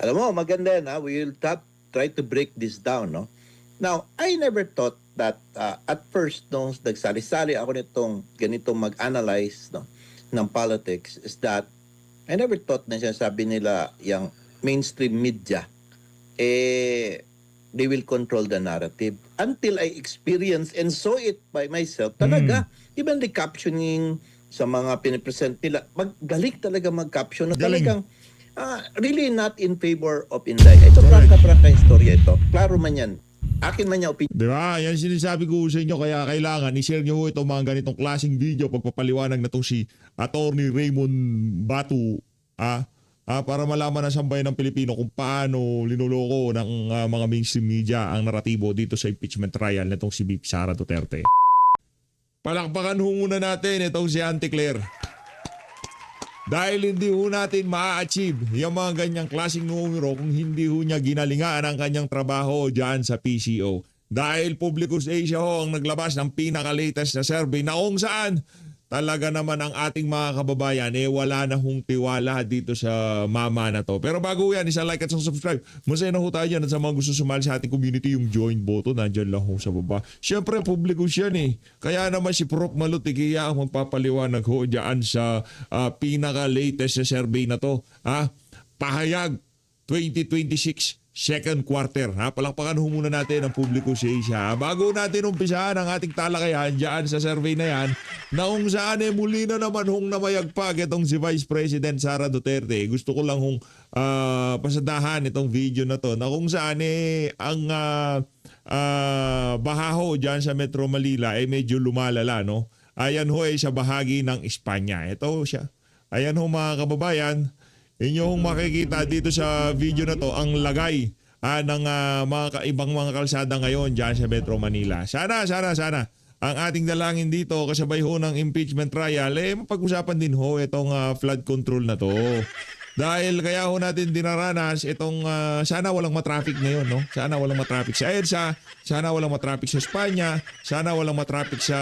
Alam mo, maganda yan, ha? We will try to break this down, no? Now, I never thought that at first, nung nagsali-sali ako ganitong mag-analyze, no, ng politics, is that I never thought na sinasabi nila yung mainstream media, they will control the narrative. Until I experienced and saw it by myself, talaga, even the captioning sa mga pinipresent nila, galing talaga mag-caption na Galing. talagang really not in favor of Inday. Ito, prangka istorya ito. Klaro man yan. Akin man yung opinion. Di ba? Yan sinasabi ko sa inyo, kaya kailangan i-share nyo ho itong mga ganitong klaseng video pagpapaliwanag na itong si Attorney Raymond Batu para malaman ng sambayan ng Pilipino kung paano linuloko ng mga mainstream media ang naratibo dito sa impeachment trial na itong si VP Sara Duterte. Palakpakan ho muna natin itong si Auntie Claire. Dahil hindi ho natin ma-achieve yung mga ganyang klaseng numero kung hindi ho niya ginalingaan ang kanyang trabaho dyan sa PCO. Dahil Publicus Asia ho ang naglabas ng pinaka-latest na survey na kung saan talaga naman ang ating mga kababayan wala na hong tiwala dito sa mama na to. Pero bago yan, isa like at subscribe. Masaya na ho tayo dyan at sa mga gusto sumali sa ating community, yung join button, nandyan lang ho sa baba. Siyempre, Publicus yan Kaya naman si Prof. Malutikia ang magpapaliwanag ho dyan sa pinaka-latest na survey na to. Pahayag 2026 second quarter. Palakpakan ho muna natin ang Publicus Asia. Bago natin umpisahan ang ating talakayan dyan sa survey na yan, na kung saan muli na naman hong namayagpag itong si Vice President Sara Duterte. Gusto ko lang hong pasadahan itong video na to na kung saan ang bahaho dyan sa Metro Manila medyo lumalala, no? Ayan ho sa bahagi ng Espanya. Ito siya. Ayan ho mga kababayan. Inyong makikita dito sa video na to ang lagay ng mga ibang mga kalsada ngayon dyan sa Metro Manila. Sana ang ating dalangin dito kasabay ho ng impeachment trial mapag-usapan din ho itong flood control na to. Dahil kaya ho natin dinaranas itong sana walang matraffic ngayon, no? Sana walang matraffic sa EDSA, sana walang matraffic sa Espanya, sana walang matraffic sa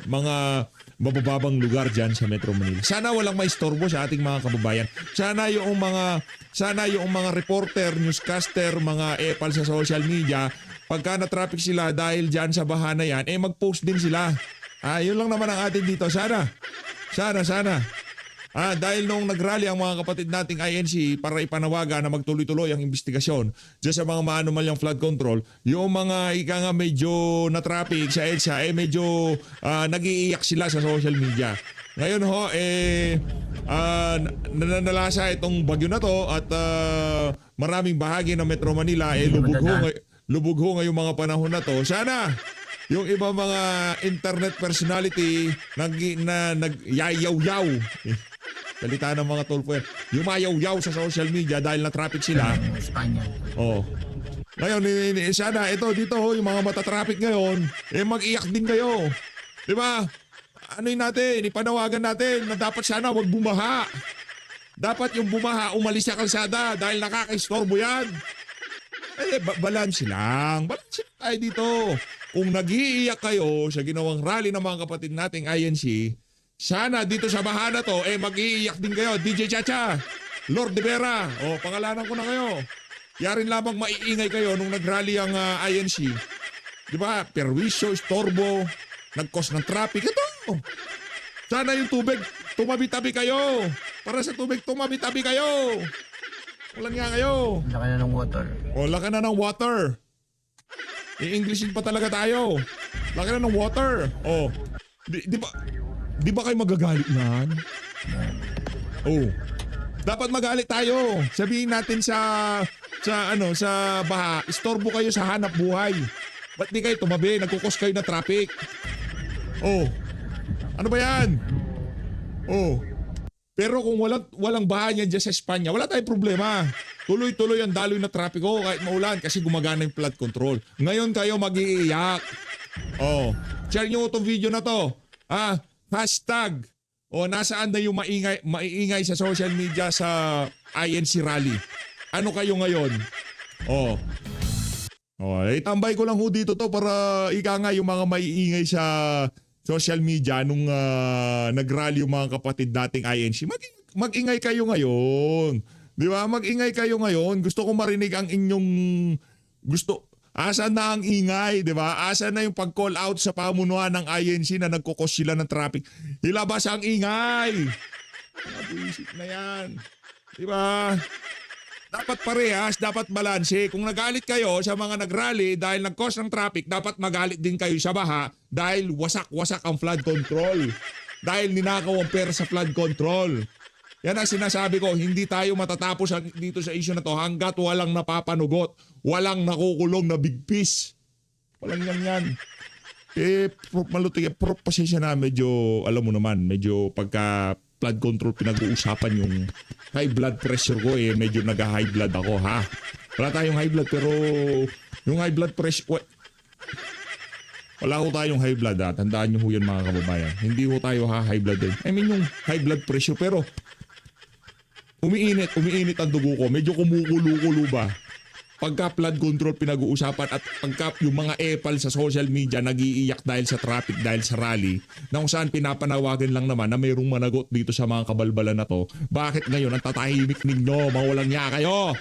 mga mabababang lugar dyan sa Metro Manila. Sana walang maistorbo sa ating mga kababayan. Sana yung mga reporter, newscaster, mga epal sa social media, pagka na-traffic sila dahil dyan sa baha na yan, mag-post din sila. Yun lang naman ang atin dito. Sana. Dahil nung nagrally ang mga kapatid nating INC para ipanawagan na magtuloy-tuloy ang investigasyon dyan sa mga maanumalyang flood control, yung mga ika nga medyo na-traffic sa EDSA, medyo nag-iiyak sila sa social media. Ngayon ho, nananalasa itong bagyo na to at maraming bahagi ng Metro Manila lubog ho ngayong mga panahon na to. Sana yung iba mga internet personality nagyayaw-yaw. Salita ng mga tolpo yan. Yung mayaw-yaw sa social media dahil na-traffic sila. Ngayon, sana ito dito yung mga mata-traffic ngayon, mag-iyak din kayo. Di ba? Ano yun natin, ipanawagan natin na dapat sana wag bumaha. Dapat yung bumaha umalis sa kalsada dahil nakaka-istorbo yan. Balance lang. Balance lang tayo dito. Kung nag-iiyak kayo sa ginawang rally ng mga kapatid nating INC, sana dito sa baha na to, mag-iiyak din kayo. DJ Chacha, Lord de Vera, pangalanan ko na kayo. Yarin lamang maiingay kayo nung nag-rally ang INC. Di ba? Perwisyo, istorbo, nag-cause ng traffic. Ito. Sana yung tubig, tumabi-tabi kayo. Para sa tubig, tumabi-tabi kayo. Ulan nga kayo. Laka na ng water. Laka na ng water. I-Englishin pa talaga tayo. Laka na ng water. Di ba kayo magagalit yan? Dapat magalit tayo. Sabihin natin sa baha, istorbo kayo sa hanap buhay. Ba't di kayo tumabi? Nagkukos kayo na traffic. Ano ba yan? Pero kung walang baha niyan dyan sa Espanya, wala tayong problema. Tuloy-tuloy ang daloy na trapiko kahit maulan kasi gumagana yung flood control. Ngayon kayo mag-iiyak. Share nyo itong video na to. Hashtag. Nasaan na yung maiingay sa social media sa INC rally? Ano kayo ngayon? Tambay ko lang ho dito to para ika nga yung mga maiingay sa social media nung nagrally yung mga kapatid dating INC. Mag-ingay kayo ngayon. Di ba? Mag-ingay kayo ngayon. Gusto ko marinig ang inyong gusto. Asan na ang ingay, di ba? Asan na yung pag-call out sa pamunuan ng INC na nagkukos sila ng traffic? Ilabas ang ingay! Mga buisit na yan. Di ba? Dapat parehas, dapat balanse. Kung nagalit kayo sa mga nagrally dahil nag-cause ng traffic, dapat magalit din kayo sa baha dahil wasak-wasak ang flood control. Dahil ninakaw ang pera sa flood control. Yan ang sinasabi ko, hindi tayo matatapos dito sa issue na to hanggat walang napapanugot, walang nakukulong na big fish. Walang yan. Prof Malutig, Prof pasensya na medyo, alam mo naman, medyo pagka blood control pinag-uusapan yung high blood pressure ko medyo nag-high blood ako ha. Wala tayong high blood pero yung high blood pressure, wala ho tayong high blood ha. Tandaan nyo ho yan mga kababayan. Hindi ho tayo high blood din. I mean yung high blood pressure pero umiinit ang dugo ko. Medyo kumukulo-kulo ba? Pagka flood control pinag-uusapan at pagka yung mga epal sa social media nag-iiyak dahil sa traffic, dahil sa rally, na kung saan pinapanawagan lang naman na mayroong managot dito sa mga kabalbalan na to, bakit ngayon ang tatahimik ninyo? Mawalang niya kayo!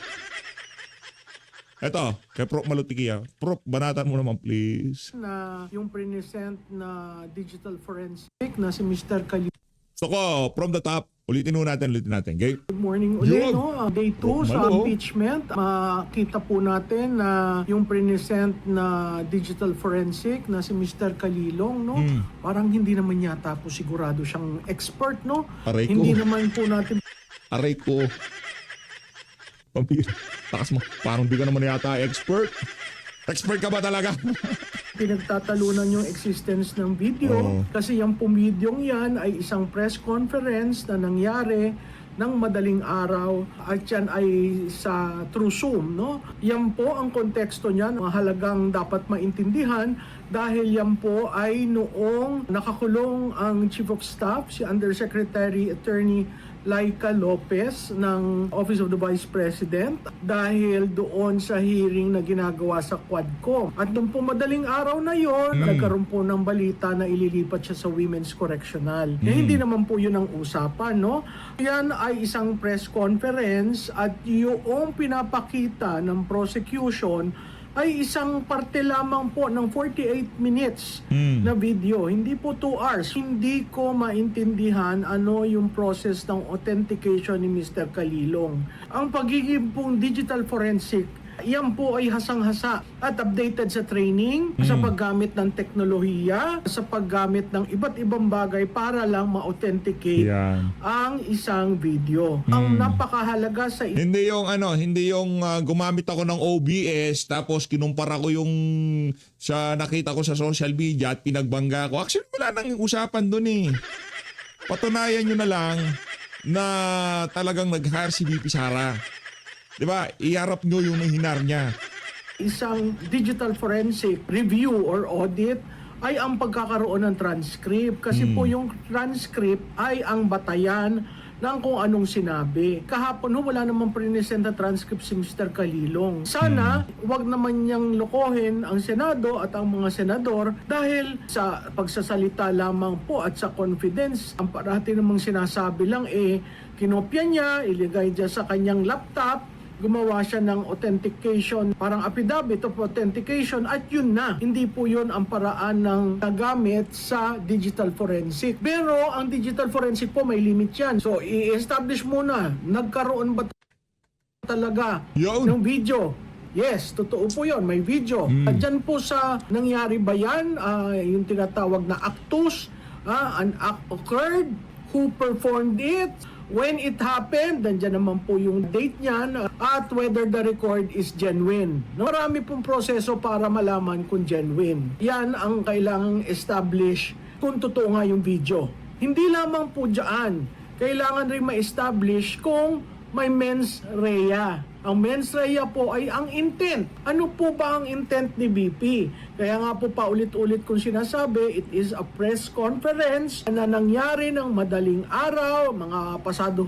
Eto, kay Prof Malutigi Prof, banatan mo naman please. Na yung present na digital forensic na si Mr. Kali. So ko, from the top, ulitin natin. Okay? Good morning ulit, Yun. no? Day 2 sa Malo. impeachment. Makita po natin na yung present na digital forensic na si Mr. Kalilong, no? Parang hindi naman yata po sigurado siyang expert, no? Aray ko. Hindi naman po natin Aray ko. Pampir. Takas mo. Parang di ka naman yata expert. Expert ka ba talaga? pinagtatalunan yung existence ng video Oo. kasi yung pumidyong yan ay isang press conference na nangyari ng madaling araw at yan ay sa through Zoom, no? Yan po ang konteksto niyan, mahalagang dapat maintindihan dahil yan po ay noong nakakulong ang Chief of Staff, si Undersecretary Attorney Laika Lopez ng Office of the Vice President dahil doon sa hearing na ginagawa sa Quadcom. At nung po madaling araw na yon, nagkaroon po ng balita na ililipat siya sa Women's Correctional. Hindi naman po yun ang usapan, no? Yan ay isang press conference at yung pinapakita ng prosecution ay isang parte lamang po ng 48 minutes na video. Hindi po 2 hours. Hindi ko maintindihan ano yung process ng authentication ni Mr. Kalilong. Ang pagiging pong digital forensic, yan po ay hasang-hasa at updated sa training, sa paggamit ng teknolohiya, sa paggamit ng iba't ibang bagay para lang ma-authenticate Yan. ang isang video. Ang napakahalaga sa Hindi yung gumamit ako ng OBS tapos kinumpara ko yung sa nakita ko sa social media at pinagbangga ko. Actually, wala nang usapan dun eh. Patunayan nyo na lang na talagang nag-hire si VP Sara. Diba? Iharap nyo yung hinar niya. isang digital forensic review or audit ay ang pagkakaroon ng transcript. Kasi po yung transcript ay ang batayan ng kung anong sinabi. Kahapon wala namang present na transcript si Mr. Kalilong. Sana wag naman niyang lokohin ang Senado at ang mga senador dahil sa pagsasalita lamang po at sa confidence. Ang parati namang sinasabi lang kinopya niya, iligay niya sa kanyang laptop, gumawa siya ng authentication, parang affidavit of authentication at yun na. Hindi po yun ang paraan ng nagamit sa digital forensic. Pero ang digital forensic po may limit yan. So i-establish muna, nagkaroon ba talaga Yun. ng video? Yes, totoo po yun, may video. At dyan po sa nangyari ba yan, yung tinatawag na actus, an act occurred, who performed it, when it happened, nandiyan naman po yung date niyan at whether the record is genuine. Marami pong proseso para malaman kung genuine. Yan ang kailangang establish kung totoo nga yung video. Hindi lamang po dyan, kailangan rin ma-establish kung may mens rea. Ang mens rea po ay ang intent. Ano po ba ang intent ni BP? Kaya nga po paulit-ulit kong sinasabi, it is a press conference na nangyari ng madaling araw, mga pasado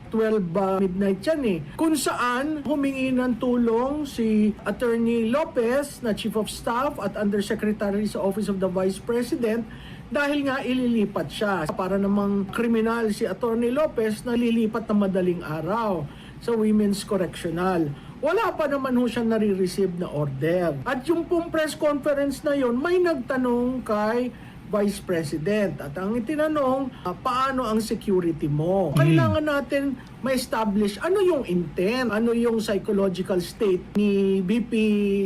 12 midnight yan kung saan humingi ng tulong si Attorney Lopez na Chief of Staff at Undersecretary sa Office of the Vice President dahil nga ililipat siya. Para namang kriminal si Attorney Lopez na lilipat na madaling araw. sa Women's Correctional. Wala pa naman ho siya nare-receive na order. At yung pong press conference na yon, may nagtanong kay Vice President. At ang itinanong, paano ang security mo? Kailangan natin ma-establish ano yung intent, ano yung psychological state ni VP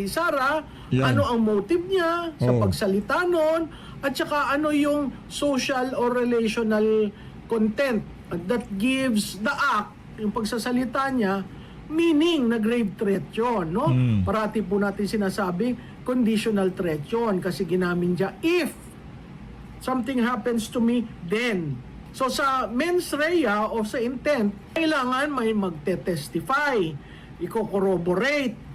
Sara, Yan. ano ang motive niya sa Oo. pagsalita nun, at saka ano yung social or relational content that gives the act, yung pagsasalita niya, meaning na grave threat yun, no? Parati po natin sinasabi, conditional threat yun kasi ginamin niya, if something happens to me, then. So sa mens rea o sa intent, kailangan may magte-testify, i-corroborate,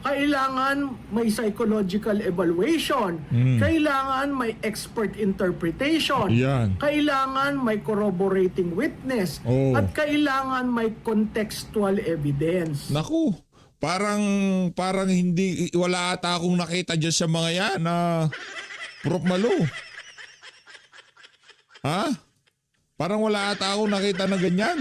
kailangan may psychological evaluation, kailangan may expert interpretation, Yan. kailangan may corroborating witness, Oh. at kailangan may contextual evidence. Naku, parang hindi, wala ata akong nakita dyan sa mga yan na Prof. Malu. Ha? Parang wala ata akong nakita na ganyan.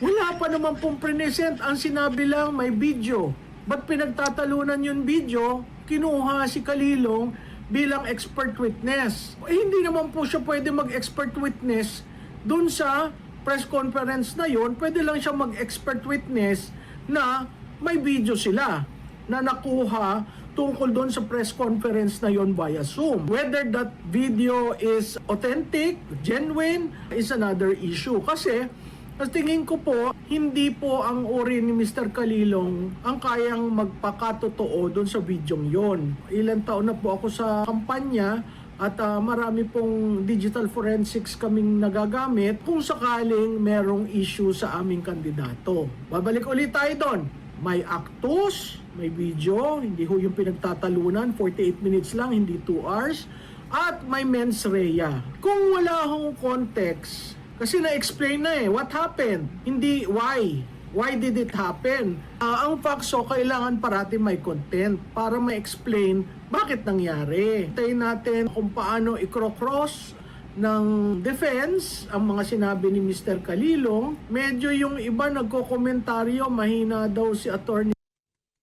Wala pa naman pong present. Ang sinabi lang may video. Ba't pinagtatalunan yung video? Kinuha si Kalilong bilang expert witness. Hindi naman po siya pwede mag-expert witness dun sa press conference na yon. Pwede lang siya mag-expert witness na may video sila na nakuha tungkol doon sa press conference na yon via Zoom. Whether that video is authentic, genuine, is another issue. Kasi, sa tingin ko po, hindi po ang uri ni Mr. Kalilong ang kayang magpakatotoo doon sa videong yon. Ilang taon na po ako sa kampanya at marami pong digital forensics kaming nagagamit kung sakaling merong issue sa aming kandidato. Babalik ulit tayo doon. May actus, may video, hindi ho yung pinagtatalunan, 48 minutes lang, hindi 2 hours, at may mens rea. Kung wala hong context, kasi na-explain na what happened, hindi why. Why did it happen? Ang facts kailangan parati may content para ma-explain bakit nangyari. Tayo natin kung paano i-cross ng defense ang mga sinabi ni Mr. Kalilong. Medyo yung iba nagko-komentaryo, mahina daw si attorney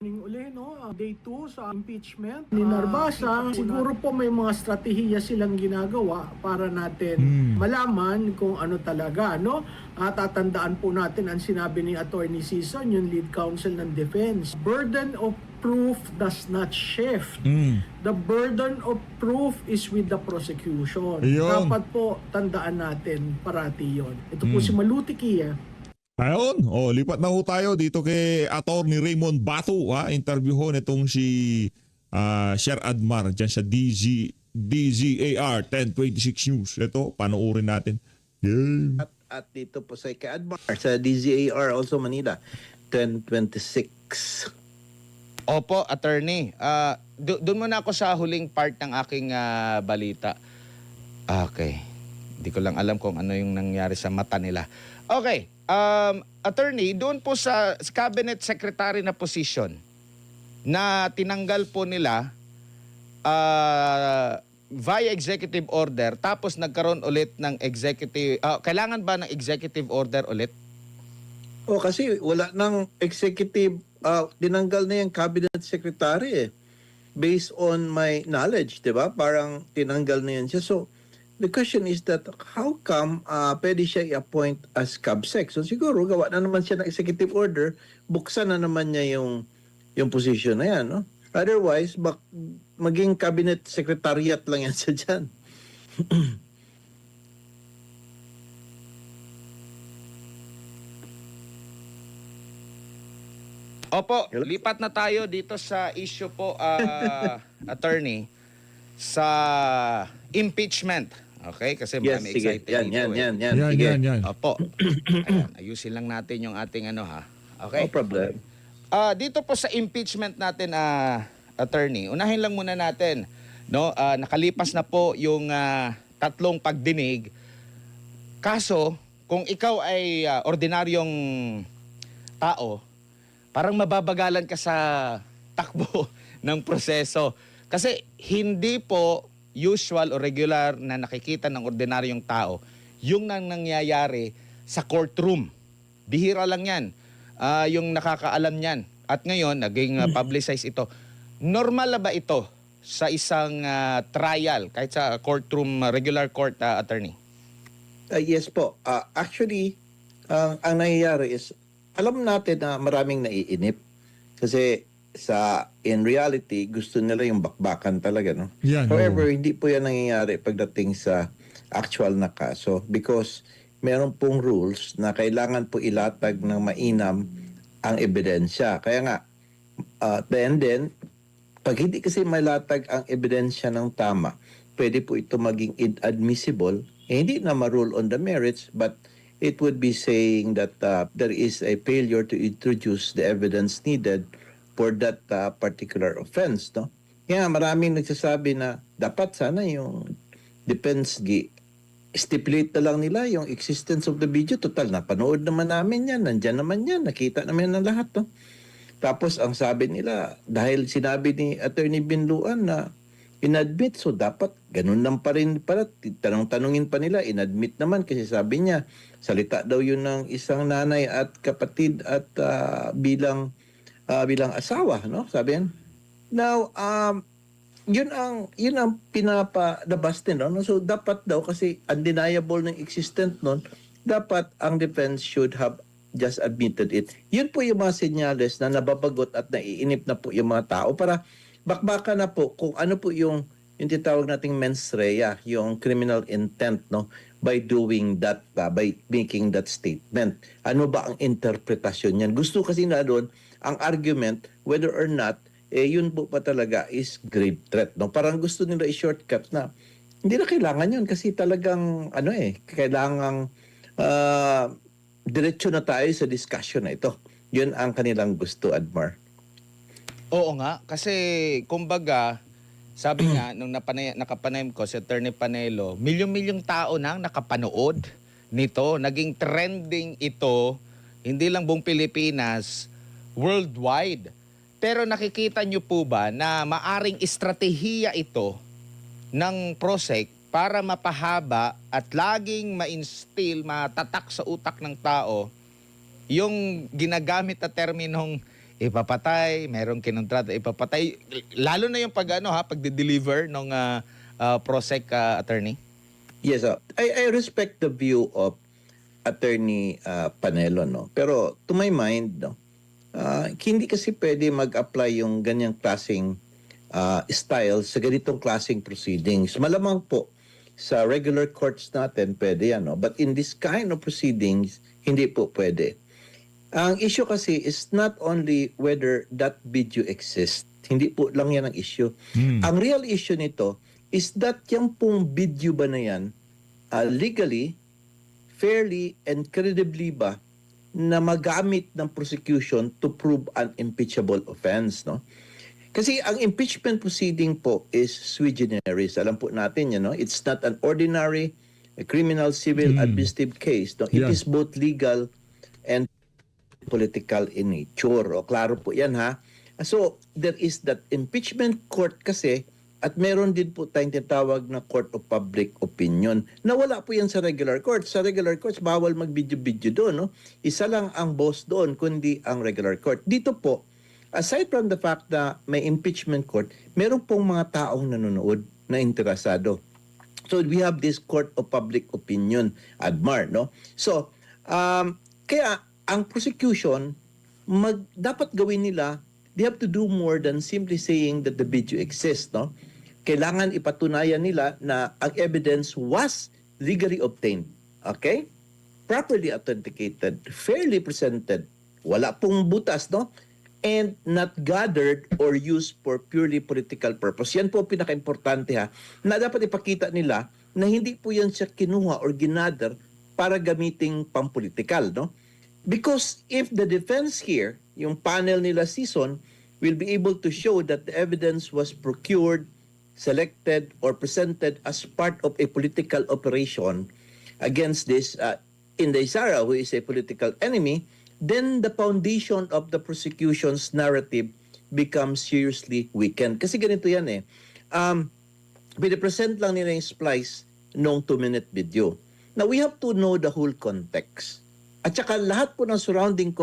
uli, no? Day 2 sa impeachment ni Narbasa. Siguro po may mga strategiya silang ginagawa para natin malaman kung ano talaga, no? At tatandaan po natin ang sinabi ni Attorney Sison, yung lead counsel ng defense. Burden of proof does not shift. The burden of proof is with the prosecution. Ayun. Dapat po tandaan natin parati yon. Ito po si Malutiki, Ayun, lipat na ho tayo dito kay Attorney Raymond Batu. Interview ho nitong si Sher Admar dyan sa DZAR 1026 News. Ito, panoorin natin. Game. At dito po sa Admar, sa DZAR also Manila, 1026. Opo, attorney. Doon muna ako sa huling part ng aking balita. Okay. Hindi ko lang alam kung ano yung nangyari sa mata nila. Okay. Attorney, doon po sa cabinet secretary na position na tinanggal po nila via executive order tapos nagkaroon ulit ng executive... kailangan ba ng executive order ulit? Kasi wala nang executive, tinanggal na yung cabinet secretary based on my knowledge, di ba? Parang tinanggal na yan siya. So, the question is that how come pwede siya i-appoint as CABSEC? So siguro gawa na naman siya ng executive order, buksan na naman niya yung position na yan. No? Otherwise, maging cabinet secretariat lang yan siya dyan. Opo, lipat na tayo dito sa issue po, attorney, sa impeachment. Okay? Kasi Yes, marami sige. exciting Yan. Yan, Sige. yan. Opo. Ayan, ayusin lang natin yung ating Okay? No problem. Dito po sa impeachment natin, attorney, unahin lang muna natin, no? Nakalipas na po yung 3 pagdinig. Kaso, kung ikaw ay ordinaryong tao, parang mababagalan ka sa takbo ng proseso. Kasi hindi po usual o regular na nakikita ng ordinaryong tao yung nangyayari sa courtroom Bihira lang yan. Yung nakakaalam niyan. At ngayon, naging publicize ito. Normal na ba ito sa isang trial, kahit sa courtroom, regular court, attorney? Yes po. Actually, ang nangyayari is, alam natin na maraming naiinip. Kasi in reality, gusto nila yung bakbakan talaga, no? Yan, However, oo. hindi po yan nangyayari pagdating sa actual na kaso because meron pong rules na kailangan po ilatag ng mainam ang ebidensya. Kaya nga, then, pag hindi kasi malatag ang ebidensya ng tama, pwede po ito maging inadmissible. Hindi na ma-rule on the merits, but it would be saying that there is a failure to introduce the evidence needed for that particular offense, no? Kaya maraming nagsasabi na dapat sana yung defense stipulate na lang nila yung existence of the video. Total, napanood naman namin yan, nandyan naman yan, nakita naman ng lahat, no? Tapos ang sabi nila, dahil sinabi ni Attorney Binluan na inadmit, so dapat ganun lang pa rin pala. Tanong-tanungin pa nila, inadmit naman kasi sabi niya, salita daw yun ng isang nanay at kapatid at bilang asawa, no? Sabi yan. Now, yun ang pinapalabas din, no? So dapat daw kasi undeniable ng existent nun, dapat ang defense should have just admitted it. Yun po yung mga senyales na nababagot at naiinip na po yung mga tao para bakbaka na po kung ano po yung tinatawag nating mens rea, yung criminal intent, no, by doing that, by making that statement. Ano ba ang interpretasyon niyan? Gusto kasi na doon ang argument whether or not yun po pa talaga is grave threat, no? Parang gusto nila i-shortcut na hindi na kailangan yun kasi talagang kailangang diretso na tayo sa discussion na ito. Yun ang kanilang gusto, Admar. Oo nga, kasi kumbaga, sabi nga, nung nakapanayam ko si Attorney Panelo, milyong-milyong tao nang nakapanood nito. Naging trending ito, hindi lang buong Pilipinas, worldwide. Pero nakikita nyo po ba na maaring estratehiya ito ng PROSEC para mapahaba at laging ma-instill, matatak sa utak ng tao yung ginagamit na terminong ipapatay, merong kinontrata, ipapatay. Lalo na yung pagde-deliver ng PROSEC, attorney? Yes, I respect the view of Attorney Panelo, no? Pero to my mind, no, hindi kasi pwede mag-apply yung ganyang klaseng style sa ganitong klaseng proceedings. Malamang po, sa regular courts natin, pwede yan, no? But in this kind of proceedings, hindi po pwede. Ang issue kasi is not only whether that video exists. Hindi po lang yan ang issue. Ang real issue nito is that yung pong video ba na yan, legally, fairly, and credibly ba na magamit ng prosecution to prove an impeachable offense, no? Kasi ang impeachment proceeding po is sui generis. Alam po natin yan, no? It's not an ordinary criminal, civil, administrative case. No? It is both legal and political in nature. O klaro po yan, ha? So, there is that impeachment court kasi at meron din po tayong tinatawag na court of public opinion. Nawala po yan sa regular courts. Sa regular courts, bawal mag-video-video doon, no? Isa lang ang boss doon, kundi ang regular court. Dito po, aside from the fact na may impeachment court, meron pong mga taong nanonood na interesado. So we have this court of public opinion, Admar, no? So, kaya ang prosecution, dapat gawin nila, they have to do more than simply saying that the video exists, no? Kailangan ipatunayan nila na ang evidence was legally obtained, okay? Properly authenticated, fairly presented, wala pong butas, no? And not gathered or used for purely political purpose. Yan po pinaka-importante, ha, na dapat ipakita nila na hindi po yan siya kinuha or ginather para gamiting pampolitikal, no? Because if the defense here, yung panel nila season, will be able to show that the evidence was procured, selected, or presented as part of a political operation against this Inday Sara, who is a political enemy, then the foundation of the prosecution's narrative becomes seriously weakened. Kasi ganito yan eh. Pinipresent lang nila yung splice nung 2-minute video. Now, we have to know the whole context. At saka lahat po ng surrounding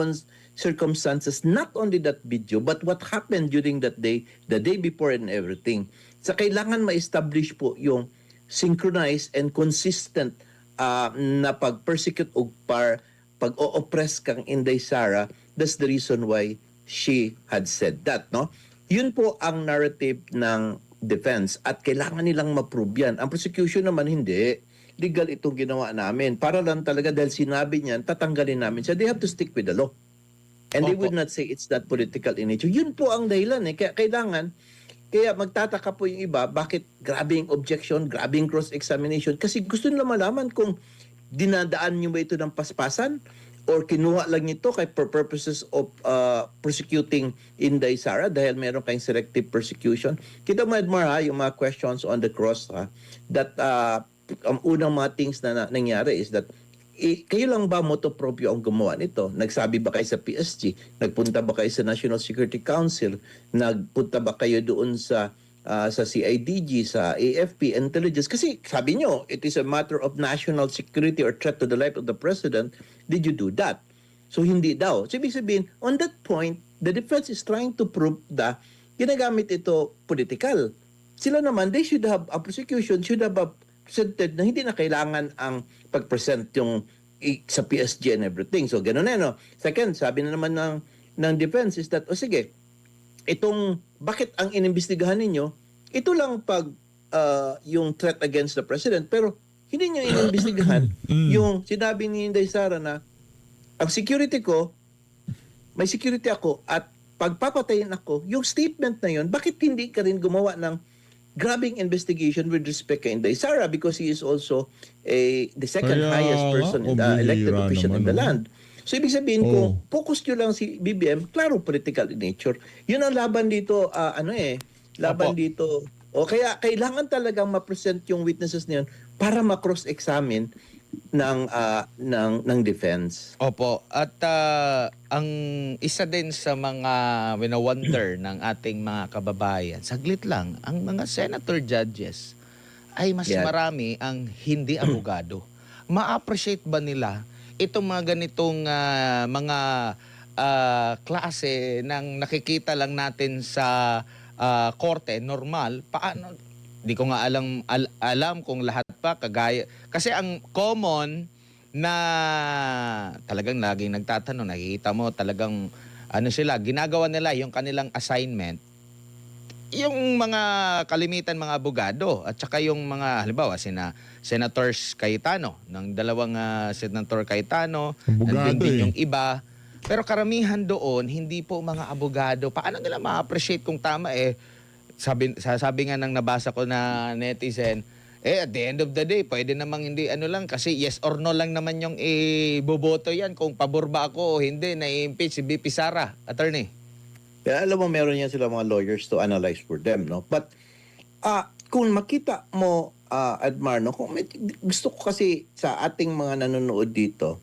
circumstances, not only that video, but what happened during that day, the day before and everything. Sa kailangan ma-establish po yung synchronized and consistent na pag-persecute o pag-o-oppress kang Inday Sara. That's the reason why she had said that, no? Yun po ang narrative ng defense at kailangan nilang ma-prove yan. Ang prosecution naman hindi. Legal itong ginawa namin. Para lang talaga dahil sinabi niyan, tatanggalin namin siya. They have to stick with the law. And they Opo. would not say it's not political in nature. Yun po ang dahilan eh. Kaya magtataka po yung iba, bakit grabing objection, grabing cross-examination? Kasi gusto nila malaman kung dinadaan niyo ba ito ng paspasan or kinuha lang nito kay for purposes of prosecuting Inday Sara dahil meron kayong selective persecution. Kita mo, Edmar, ha, yung mga questions on the cross, ha, that ang unang mga things na nangyari is that kayo lang ba motu proprio ang gumawa nito? Nagsabi ba kayo sa PSG? Nagpunta ba kayo sa National Security Council? Nagpunta ba kayo doon sa CIDG, sa AFP, intelligence? Kasi sabi nyo, it is a matter of national security or threat to the life of the president. Did you do that? So hindi daw. So ibig sabihin, on that point, the defense is trying to prove na ginagamit ito political. Sila naman, they should have, a prosecution should have presented na hindi na kailangan ang pag-present yung sa PSG and everything. So ganun na, no? Second, sabi na naman ng defense is that, sige, itong, bakit ang inimbestigahan ninyo, ito lang pag yung threat against the president, pero hindi nyo inimbestigahan yung sinabi ni Inday Sara na ang security ko, may security ako at pagpapatayin ako, yung statement na yun, bakit hindi ka rin gumawa ng grabbing investigation with respect kay Inday Sara because he is also the second Kaya highest person in the elected bihira official in naman, the no? land. So ibig sabihin kung focus nyo lang si BBM, klaro political in nature. Yun ang laban dito, laban Opo. dito. O kaya kailangan talagang ma-present yung witnesses niyon para ma-cross-examine ng defense. Opo. At ang isa din sa mga wina-wonder ng ating mga kababayan, saglit lang, ang mga senator judges ay mas Yan. marami ang hindi abogado. Ma-appreciate ba nila itong mga ganitong mga klase ng nakikita lang natin sa korte, normal? Paano? Di ko nga alam kung lahat pa kagaya. Kasi ang common na talagang laging nagtatanong, nakikita mo talagang ginagawa nila yung kanilang assignment. Yung mga kalimitan mga abogado at saka yung mga halimbawa Senators Cayetano, ng dalawang Senator Cayetano, Abogado, nandun din eh. yung iba. Pero karamihan doon, hindi po mga abogado. Paano nila ma-appreciate kung tama sabi nga ng nabasa ko na netizen, at the end of the day, pwede namang hindi lang kasi yes or no lang naman yung boboto yan kung pabor ba ako o hindi na-impeach si BP Sara, attorney. Kaya alam mo, meron yan sila mga lawyers to analyze for them, no? But kung makita mo, Admar, no? Gusto ko kasi sa ating mga nanonood dito,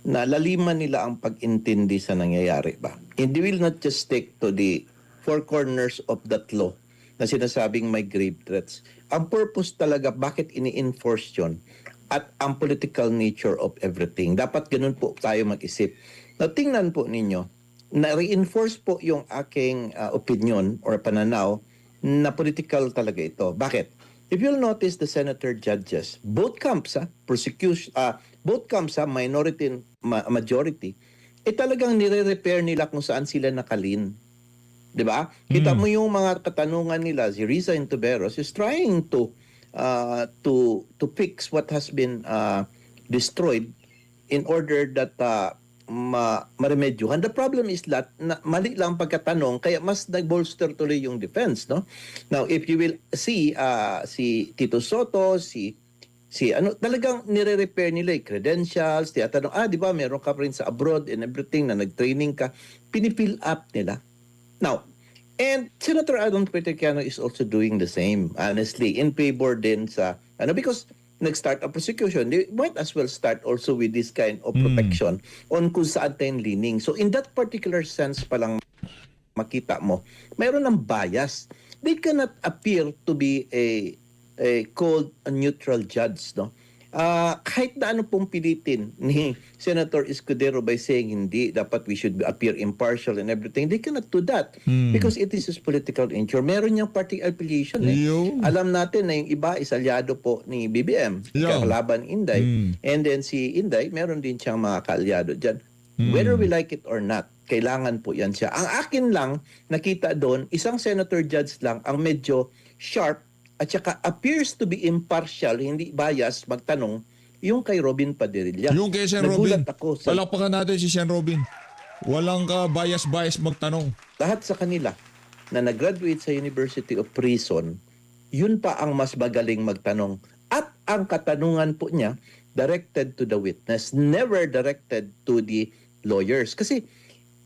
na laliman nila ang pag-intindi sa nangyayari ba. And they will not just stick to the four corners of that law na sinasabing may grave threats. Ang purpose talaga, bakit ini-enforce yun? At ang political nature of everything. Dapat ganun po tayo mag-isip. Now, tingnan po ninyo, na-reinforce po yung aking opinion or pananaw na political talaga ito. Bakit? If you'll notice the senator judges, both camps, both camps, minority and majority, talagang nire-repair nila kung saan sila nakalin. 'Di ba? Kita mo yung mga katanungan nila, si Risa Intuberos is trying to fix what has been destroyed in order that maremedyohan. The problem is that mali lang pagkatanong kaya mas nag-bolster tuloy yung defense, no? Now, if you will see si Tito Soto, talagang nire-repair nila yung credentials, tiyatanong, di ba, meron ka rin sa abroad and everything na nag-training ka, pinifill up nila. Now, and Senator Adon Petercano is also doing the same, honestly, in favor din sa, because nag-start a prosecution, they might as well start also with this kind of protection on kung saan tayong leaning. So in that particular sense pa lang makita mo, mayroon ng bias. They cannot appear to be a cold, a neutral judge, no? kahit na ano pong pilitin ni Senator Escudero by saying hindi, dapat we should appear impartial and everything, they cannot do that because it is his political nature. Meron niyang party affiliation. Yun. Alam natin na yung iba is aliado po ni BBM, Yun. kalaban Inday. And then si Inday, meron din siyang mga kaalyado dyan. Whether we like it or not, kailangan po yan siya. Ang akin lang, nakita doon, isang senator judge lang ang medyo sharp at saka appears to be impartial, hindi bias, magtanong, yung kay Robin Padilla. Yung kay Sen. Robin. Nagulat ako sa Palakpakan natin si Sen. Robin. Walang ka bias-bias magtanong. lahat sa kanila na nag-graduate sa University of Prison, yun pa ang mas magaling magtanong. At ang katanungan po niya, directed to the witness, never directed to the lawyers. Kasi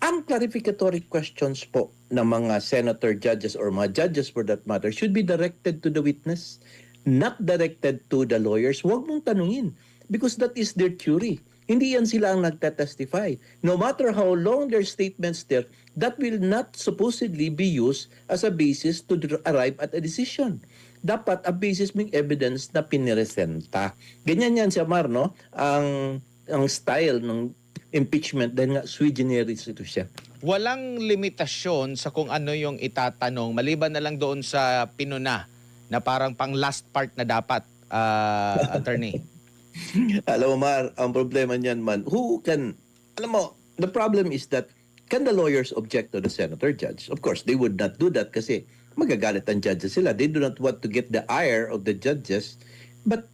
ang clarificatory questions po ng mga senator judges or mga judges for that matter should be directed to the witness, not directed to the lawyers. Huwag mong tanungin because that is their theory. Hindi yan sila ang nagtatestify. No matter how long their statements there, that will not supposedly be used as a basis to arrive at a decision. Dapat a basis ng evidence na piniresenta. Ganyan yan siya, Mar, no? Ang style ng impeachment dahil nga sui generis ito siya. Walang limitasyon sa kung ano yung itatanong maliban na lang doon sa pinuna na parang pang last part na dapat, attorney. Alam mo, Mar, ang problema niyan man, alam mo, the problem is that, can the lawyers object to the senator judge? Of course, they would not do that kasi magagalit ang judges sila. They do not want to get the ire of the judges. But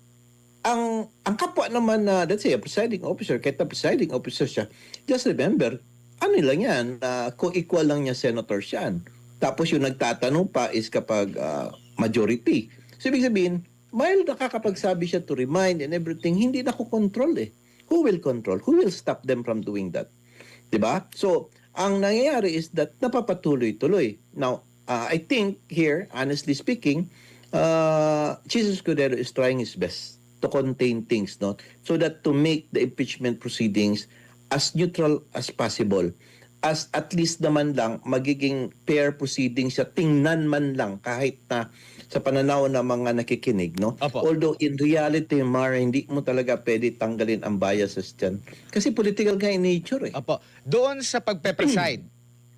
ang kapwa naman na, let's say, a presiding officer, kahit na presiding officer siya, just remember, ano lang yan, kung equal lang niya senator siyan. Tapos yung nagtatanong pa is kapag majority. So, ibig sabihin, while nakakapagsabi siya to remind and everything, hindi na control eh. Who will control? Who will stop them from doing that? Diba? So, ang nangyayari is that napapatuloy-tuloy. Now, I think here, honestly speaking, Jesus Escudero is trying his best to contain things, no? So that to make the impeachment proceedings as neutral as possible. As at least naman lang magiging fair proceedings siya, tingnan man lang kahit na sa pananaw ng mga nakikinig, no? Opo. Although in reality, Mara, hindi mo talaga pwede tanggalin ang biases dyan. Kasi political nga in nature eh. Opo. Doon sa pagpe-preside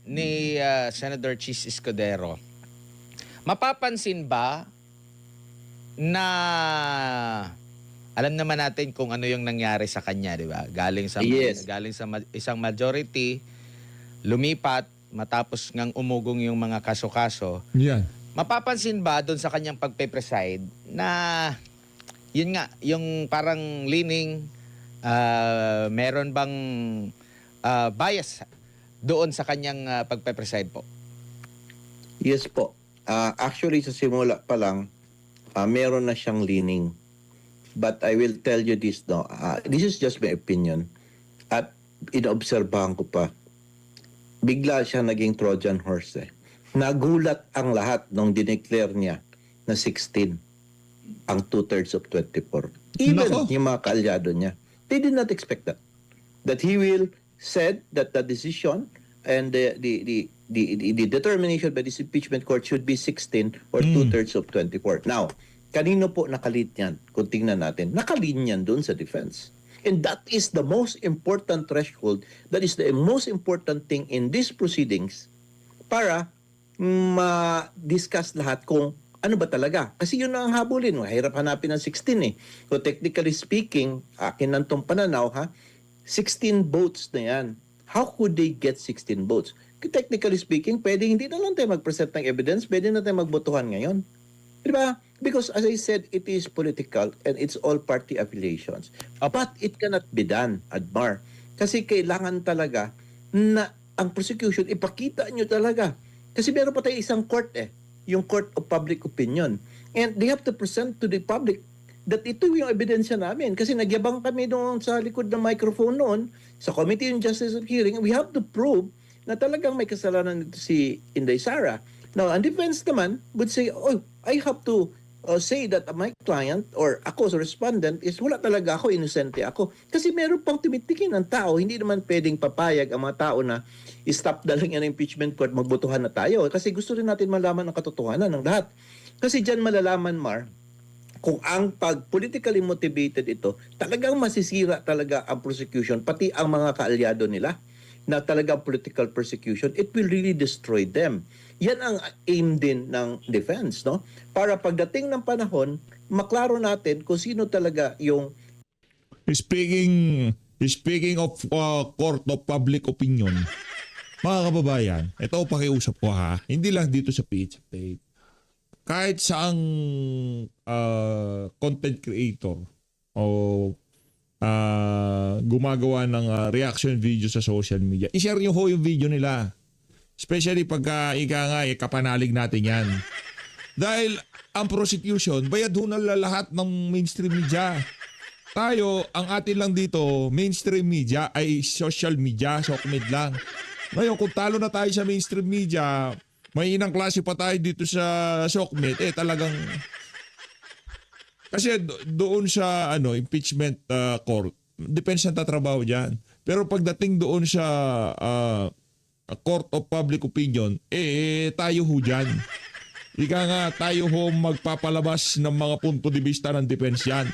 ni Senator Chis Escudero, mapapansin ba na alam naman natin kung ano yung nangyari sa kanya, di ba? Galing sa Yes. isang majority, lumipat matapos ngang umugong yung mga kaso-kaso. Yan. Mapapansin ba doon sa kanyang pagpe-preside na yun nga, yung parang leaning, meron bang bias doon sa kanyang pagpe-preside po? Yes po. Actually, sa simula pa lang, meron na siyang leaning. But I will tell you this, no? This is just my opinion. At inobserbahan ko pa, bigla siya naging Trojan horse eh. Nagulat ang lahat nung dineclare niya na 16 ang 2/3 of 24. Even Nako. yung mga kaalyado niya. They did not expect that. That he will said that the decision and the determination by this impeachment court should be 16 or 2/3 of 24. Now, kanino po nakalit yan? Kung tingnan natin, nakalin yan doon sa defense. And that is the most important threshold. That is the most important thing in these proceedings para ma-discuss lahat kung ano ba talaga. Kasi yun ang habulin. Mahirap hanapin ng 16 eh. So technically speaking, akin ng tong pananaw, 16 votes na yan. How could they get 16 votes? Technically speaking, pwede hindi na lang tayo mag-present ng evidence, pwede na tayo magbotohan ngayon. Diba? Because as I said, it is political and it's all party affiliations. But it cannot be done, Admar. Kasi kailangan talaga na ang prosecution, ipakita nyo talaga. Kasi meron pa tayo isang court yung court of public opinion. And they have to present to the public that ito yung ebidensya namin. Kasi nagyabang kami doon sa likod ng microphone noon, sa Committee on Justice of Hearing, we have to prove na talagang may kasalanan nito si Inday Sara. Now, ang defense naman would say, oh, I have to say that my client or ako as a respondent is wala talaga ako, inosente ako. Kasi meron pang tumitikin ng tao, hindi naman pwedeng papayag ang mga tao na i-stop na lang yan ang impeachment court, magbotohan na tayo. Kasi gusto rin natin malaman ang katotohanan ng lahat. Kasi dyan malalaman, Mar, kung ang pag politically motivated ito, talagang masisira talaga ang prosecution, pati ang mga kaalyado nila na talagang political persecution, it will really destroy them. Yan ang aim din ng defense, no? Para pagdating ng panahon, maklaro natin kung sino talaga yung Speaking of court of public opinion, mga kababayan, ito pakiusap ko ha, hindi lang dito sa PH Update. Kahit saang content creator o gumagawa ng reaction video sa social media, i-share nyo ho yung video nila. Especially pagka kapanalig natin yan. Dahil ang prosecution, bayad ho na lahat ng mainstream media. Tayo, ang atin lang dito, mainstream media ay social media, sokmed lang. Ngayon, kung talo na tayo sa mainstream media, may inang klase pa tayo dito sa sokmed, talagang... Kasi doon sa impeachment court, depends sa tatrabaho dyan. Pero pagdating doon sa court of public opinion, tayo ho dyan. Ika nga, tayo ho magpapalabas ng mga punto de vista ng defense yan.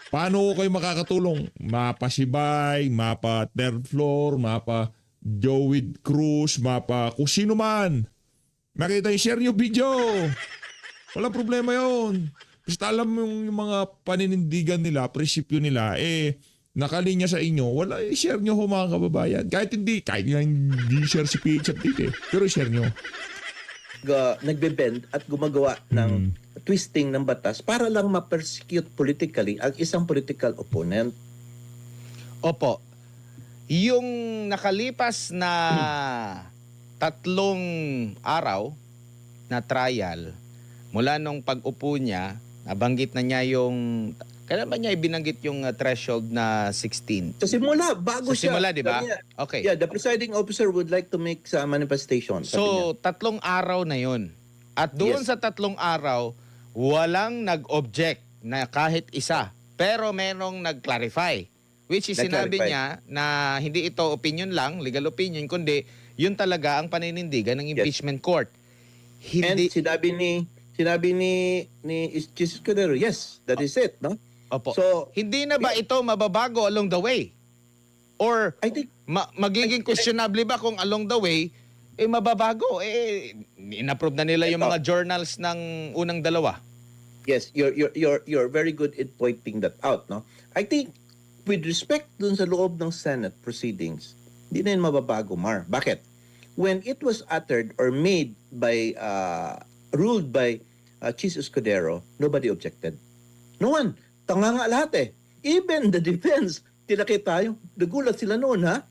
Paano kayo makakatulong? Mapa Sibay, mapa third floor, mapa Joey Cruz, mapa kung sino man. Nakita yung share yung video. Walang problema yun. Basta alam mo yung mga paninindigan nila, prinsipyo nila, nakalinya sa inyo, wala, i-share nyo ho mga kababayan. Kahit hindi share si PH Update pero i-share nyo. Nagbe-bend at gumagawa ng twisting ng batas para lang ma-persecute politically ang isang political opponent. Opo. Yung nakalipas na 3 araw na trial, mula nung pag-upo niya, nabanggit na niya yung... Kailan ba niya ibinanggit yung threshold na 16? Sa simula, bago Sa siya. simula, di ba? Sabi niya, Okay. Yeah, the presiding officer would like to make sa manifestation. Sabi niya. So, 3 araw na yun. At doon Yes. sa 3 araw, walang nag-object na kahit isa. Pero merong nag-clarify. Which is sinabi niya na hindi ito opinion lang, legal opinion, kundi yun talaga ang paninindigan ng impeachment court. And Hindi... sinabi ni Jesus Cordero, yes, that is it, no? Opo. So, Hindi na ba ito mababago along the way? Or I think magiging questionable ba kung along the way mababago? Inapprove na nila yung Ito. mga journals ng unang 2. yes, you're very good at pointing that out, no? I think with respect dun sa loob ng Senate proceedings, hindi na yun mababago, Mar. Bakit? When it was uttered or made by ruled by Chief Escudero, nobody objected. No one. Tanga nga lahat Even the defense, tinakit tayo. Nagulat sila noon, ha?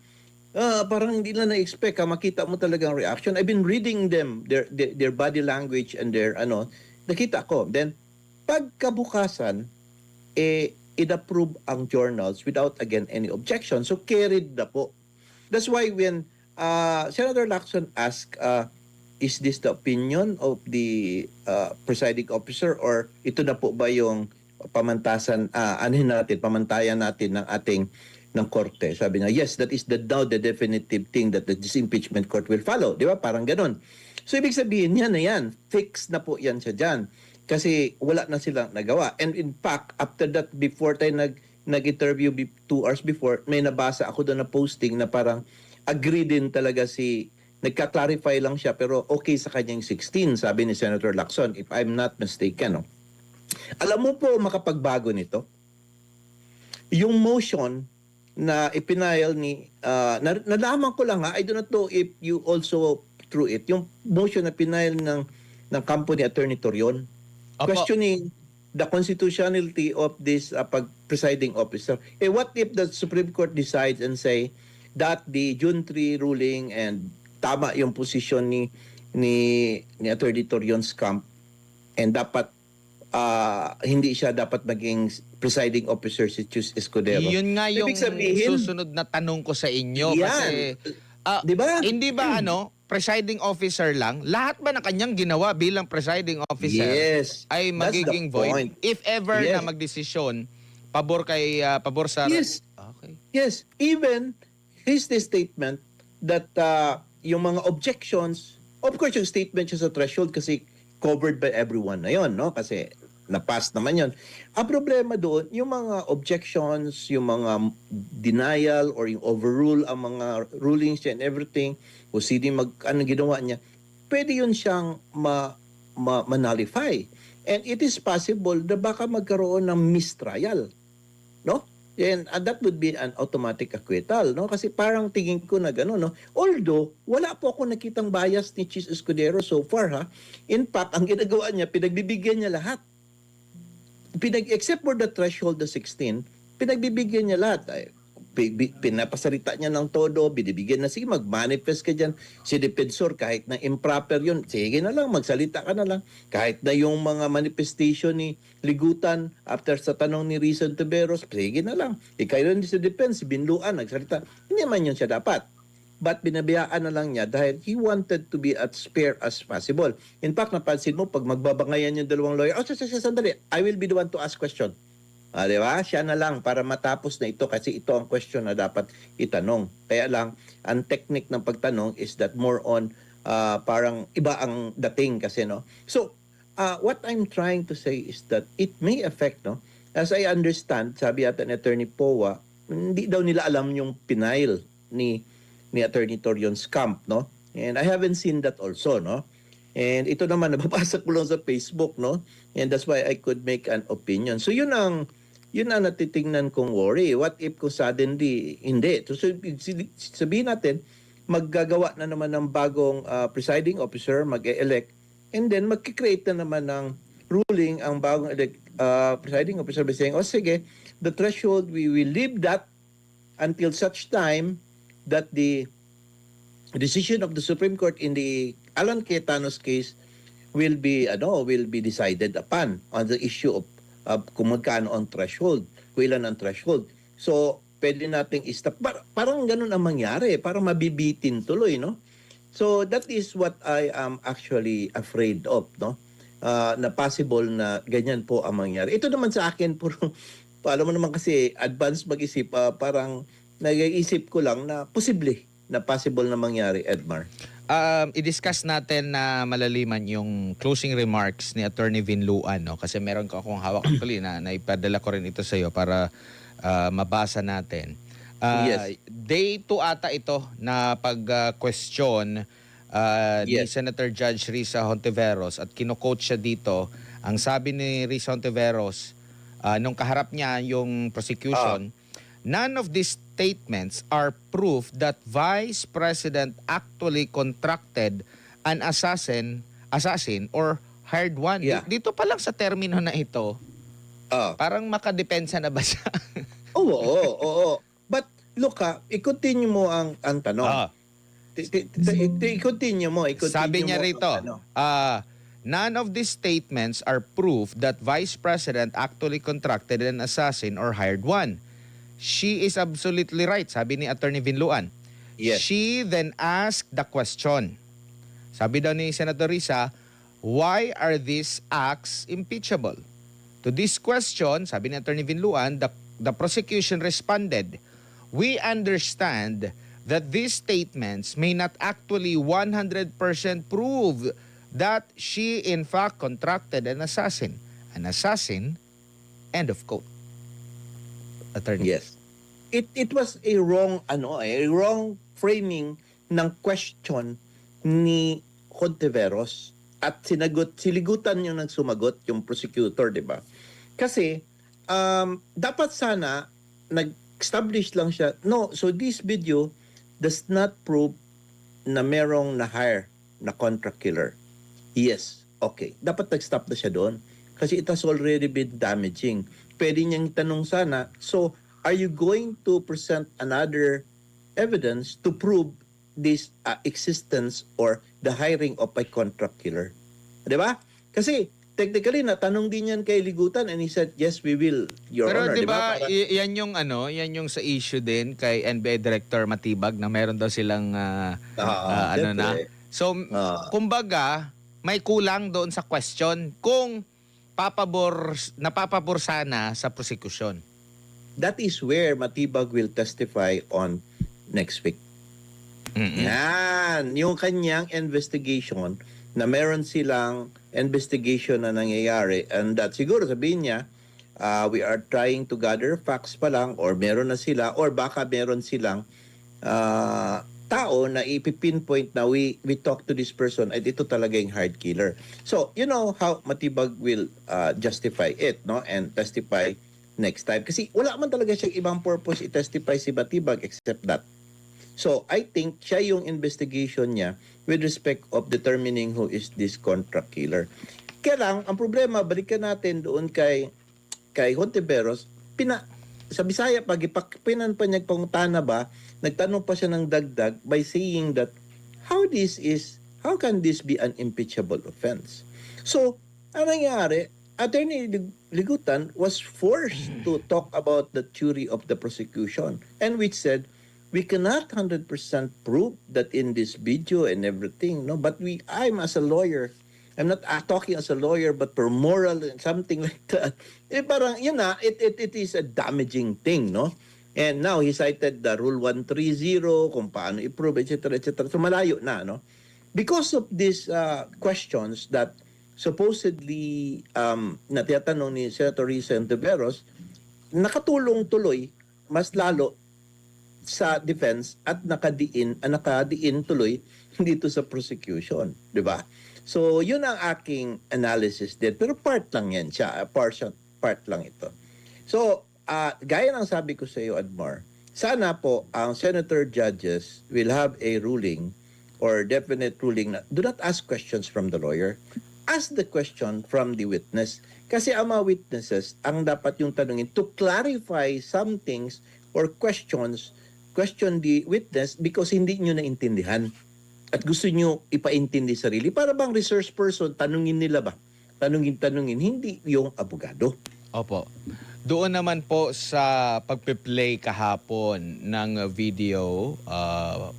Parang hindi na na-expect, makita mo talagang reaction. I've been reading them, their body language and their, nakita ko. Then, pagkabukasan, in-approve ang journals without, again, any objection. So, carried na po. That's why when Senator Lacson asked, is this the opinion of the presiding officer or ito na po ba yung pamantayan natin ng ating ng korte? Sabi niya, yes, that is now the definitive thing that the disimpeachment court will follow. Di ba? Parang ganun. So, ibig sabihin yan na yan. Fix na po yan siya dyan. Kasi wala na silang nagawa. And in fact, after that, before tayo nag-interview 2 hours before, may nabasa ako doon na posting na parang agree din talaga nagka-clarify lang siya pero okay sa kanyang 16, sabi ni Senator Lacson, if I'm not mistaken. No? Alam mo po makapagbago nito? Yung motion na ipinail nalaman ko lang I do not know if you also through it, yung motion na pinail ng kampo ni Attorney Torion, Opo. questioning the constitutionality of this presiding officer. What if the Supreme Court decides and say that the June 3 ruling and tama yung posisyon ni Attorney Torion's camp and dapat hindi siya dapat maging presiding officer si Chus Escudero. Yun nga yung Ibig sabihin, susunod na tanong ko sa inyo. Yan. Kasi, di ba? hindi ba presiding officer lang, lahat ba na kanyang ginawa bilang presiding officer Yes. ay That's magiging the void? point. If ever Yes. na magdesisyon, pabor sa... Yes. Okay. Yes, even his statement that yung mga objections, of course yung statement siya sa threshold kasi covered by everyone na yon, no? Kasi na-pass naman yon. Ang problema doon, yung mga objections, yung mga denial or yung overrule ang mga rulings and everything, o sino ano ginawa niya, pwede yun siyang ma-nullify. And it is possible na baka magkaroon ng mistrial. No? And that would be an automatic acquittal, no? Kasi parang tingin ko na gano'n, no? Although, wala po ako nakitang bias ni Chis Escudero so far, ha? In fact, ang ginagawa niya, pinagbibigyan niya lahat. Except for the threshold of 16, pinagbibigyan niya lahat. Ay, pinapasalita niya ng todo, binibigyan na, sige, mag-manifest ka dyan. Si defensor, kahit na improper yun, sige na lang, magsalita ka na lang. Kahit na yung mga manifestation ni Ligutan, after sa tanong ni Rizon Tiveros, sige na lang. Ikaw yun sa defense, si Binluan, nagsalita. Hindi man yun siya dapat. But binabiyaan na lang niya dahil he wanted to be as fair as possible. In fact, napansin mo, pag magbabangayan yung dalawang lawyer, sandali, I will be the one to ask question. Di ba? Siya na lang para matapos na ito kasi ito ang question na dapat itanong. Kaya lang, ang technique ng pagtanong is that more on parang iba ang dating kasi, no? So, what I'm trying to say is that it may affect, no? As I understand, sabi ata ni Attorney Powa, hindi daw nila alam yung pinail ni Attorney Torion Scamp, no? And I haven't seen that also, no? And ito naman, nababasa ko lang sa Facebook, no? And that's why I could make an opinion. So yun ang natitingnan kong worry. What if kung suddenly, hindi. So sabihin natin, maggagawa na naman ng bagong presiding officer, mag-elect, and then magkikreate na naman ng ruling ang bagong presiding officer by saying, sige, the threshold, we will leave that until such time that the decision of the Supreme Court in the Alan Cayetanos case will be decided upon on the issue of kung magkano ang threshold, kung ilan ang threshold. So, pwede nating i-stop. Parang ganun ang mangyari, parang mabibitin tuloy, no? So, that is what I am actually afraid of, no? Na possible na ganyan po ang mangyari. Ito naman sa akin, alam mo naman kasi, advance mag-isip, parang nag-iisip ko lang na possible na mangyari, Edmar. I-discuss natin na malaliman yung closing remarks ni Attorney Vinluan, no? Kasi meron ko akong hawak actually na naipadala ko rin ito sa iyo para mabasa natin. Yes. Day 2 ata ito na pag-question ni Yes. Senator Judge Risa Hontiveros at kino-quote siya dito. Ang sabi ni Risa Hontiveros, nung kaharap niya yung prosecution, none of these statements are proof that Vice President actually contracted an assassin or hired one. Yeah. Dito pa lang sa termino na ito, parang makadepensa na ba siya? Oo. But look i-continue mo ang tanong. I-continue mo. Sabi niya rito, none of these statements are proof that Vice President actually contracted an assassin or hired one. She is absolutely right, sabi ni Attorney Vinluan. Yes. She then asked the question. Sabi daw ni Senator Risa, why are these acts impeachable? To this question, sabi ni Attorney Vinluan, the prosecution responded, we understand that these statements may not actually 100% prove that she in fact contracted an assassin. An assassin, end of quote. Attorney. Yes. It was a wrong framing ng question ni Hontiveros at siligutan yung nagsumagot yung prosecutor, 'di ba? Kasi dapat sana nag-establish lang siya. No, so this video does not prove na merong na-hire na contract killer. Yes, okay. Dapat nag-stop na siya doon kasi it has already been damaging. Pwede niyang tanong sana, so are you going to present another evidence to prove this existence or the hiring of a contract killer? Diba? Kasi technically natanong din yan kay Ligutan and he said, yes, we will, Your Pero Honor. diba, yan yung sa issue din kay NBA Director Matibag na meron daw silang siyempre. So, kumbaga, may kulang doon sa question kung napapabor sana sa prosecution. That is where Matibag will testify on next week. Mm-mm. Yan, yung kanyang investigation na meron silang investigation na nangyayari and that siguro sabihin niya, we are trying to gather facts pa lang or meron na sila or baka meron silang tao na ipipinpoint na we talk to this person at ito talaga yung hard killer. So, you know how Matibag will justify it, no? And testify next time. Kasi wala man talaga siyang ibang purpose i-testify si Matibag except that. So, I think siya yung investigation niya with respect of determining who is this contract killer. Kaya lang, ang problema, balikan natin doon kay Hontiveros, sa Bisaya, pag ipakipinan pa niya pangutana ba, nagtanong pa siya ng dagdag by saying that how can this be an impeachable offense? So, ang nangyari, Attorney Ligutan was forced to talk about the theory of the prosecution and which said, we cannot 100% prove that in this video and everything, no? But I'm as a lawyer, I'm not talking as a lawyer, but for moral and something like that. Parang, yun na, it is a damaging thing, no? And now, he cited the Rule 130, kung paano i-prove, etc., etc. So, malayo na, no? Because of these questions that supposedly na tinatanong ni Senator Risa Hontiveros, nakatulong tuloy, mas lalo, sa defense at nakadiin tuloy dito sa prosecution, di ba? So, yun ang aking analysis din. Pero part lang yan siya. Part lang ito. So, gaya ng sabi ko sa iyo, Admar, sana po ang senator judges will have a ruling or definite ruling na do not ask questions from the lawyer. Ask the question from the witness. Kasi ang mga witnesses, ang dapat yung tanungin to clarify some things or question the witness because hindi nyo naintindihan. At gusto nyo ipaintindi sarili. Para bang resource person, tanungin nila ba? Tanungin, hindi yung abogado. Opo. Doon naman po sa pagpe-play kahapon ng video,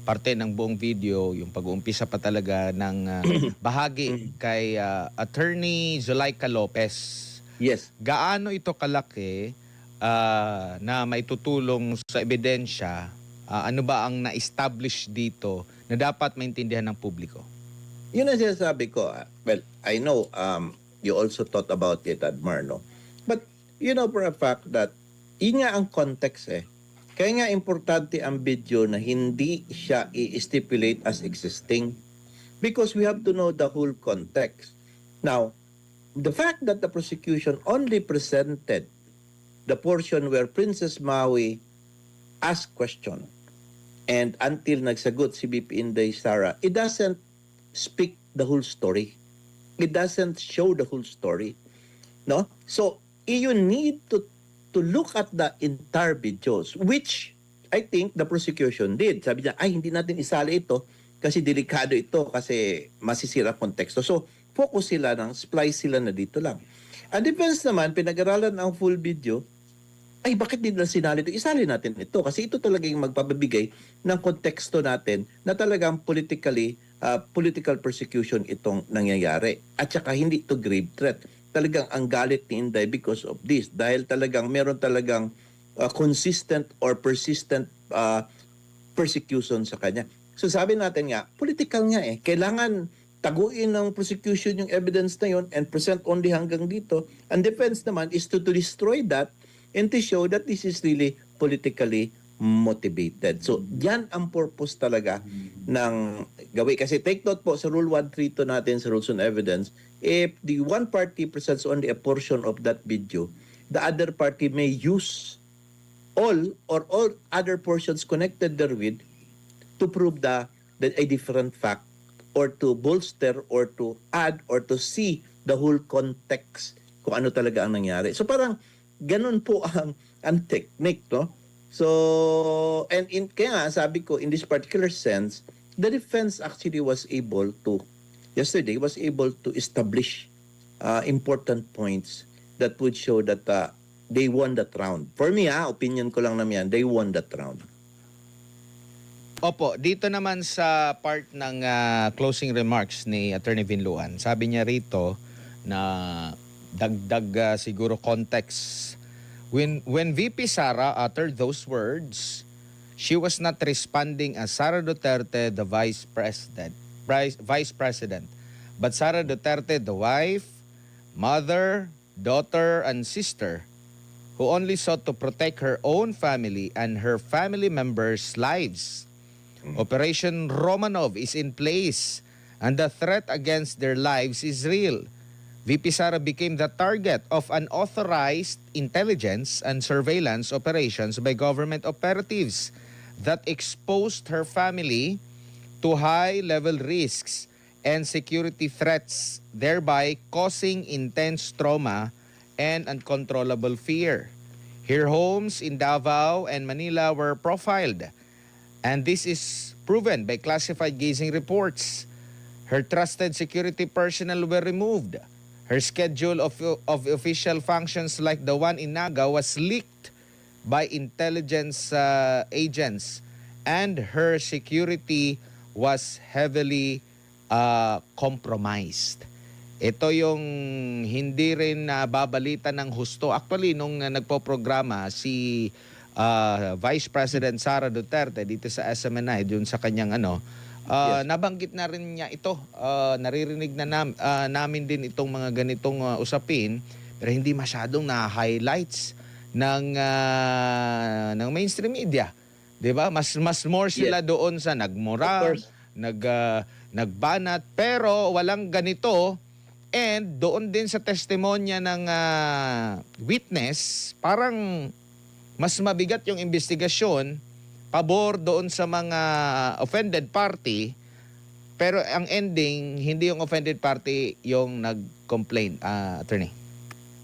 parte ng buong video, yung pag-uumpisa pa talaga ng bahagi kay Attorney Zulaika Lopez. Yes. Gaano ito kalaki na maitutulong sa ebidensya? Ano ba ang na-establish dito na dapat maintindihan ng publiko? Yun ang sinasabi ko. Well, I know you also thought about it, Admar, no? But you know for a fact that yun nga ang context eh. Kaya nga importante ang video na hindi siya i-stipulate as existing because we have to know the whole context. Now, the fact that the prosecution only presented the portion where Princess Maui asked question and until nagsagot si BP Inday Sara, it doesn't speak the whole story. It doesn't show the whole story. No? So, you need to look at the entire videos, which I think the prosecution did. Sabi niya, hindi natin isali ito kasi delikado ito kasi masisira konteksto. So, focus sila splice sila na dito lang. Ang defense naman, pinag-aralan ang full video, bakit di nila sinali ito? Isali natin ito kasi ito talaga yung magpapabigay ng konteksto natin na talagang political persecution itong nangyayari. At saka hindi ito grave threat. Talagang ang galit ni Inday because of this. Dahil talagang meron talagang consistent or persistent persecution sa kanya. So sabi natin nga, political nga eh. Kailangan taguin ng prosecution yung evidence na yun and present only hanggang dito. Ang defense naman is to destroy that and to show that this is really politically motivated. So, yan ang purpose talaga ng gawin. Kasi take note po sa Rule 132 natin sa Rules on Evidence, if the one party presents only a portion of that video, the other party may use all other portions connected therewith to prove a different fact or to bolster or to add or to see the whole context kung ano talaga ang nangyari. So parang ganun po ang technique, no? So, and kaya nga, sabi ko, in this particular sense, the defense actually was able to establish important points that would show that they won that round. For me, opinion ko lang naman yan, they won that round. Opo, dito naman sa part ng closing remarks ni Attorney Vinluan, sabi niya rito na dagdag siguro context. When VP Sara uttered those words, she was not responding as Sara Duterte, the Vice President, but Sara Duterte, the wife, mother, daughter, and sister, who only sought to protect her own family and her family members' lives. Operation Romanov is in place and the threat against their lives is real. VP Sara became the target of unauthorized intelligence and surveillance operations by government operatives that exposed her family to high-level risks and security threats, thereby causing intense trauma and uncontrollable fear. Her homes in Davao and Manila were profiled, and this is proven by classified gazing reports. Her trusted security personnel were removed. Her schedule of official functions like the one in Naga was leaked by intelligence agents, and her security was heavily compromised. Ito yung hindi rin nababalita ng husto. Actually, nung nagpo-programa si Vice President Sara Duterte dito sa SMNI, dun sa kanyang nabanggit na rin niya ito. Naririnig na namin din itong mga ganitong usapin, pero hindi masyadong na-highlights ng mainstream media. 'Di ba? Mas more sila doon sa nagmura, nagbanat, pero walang ganito. And doon din sa testimonya ng witness, parang mas mabigat yung investigasyon pabor doon sa mga offended party, pero ang ending, hindi yung offended party yung nag-complain, attorney.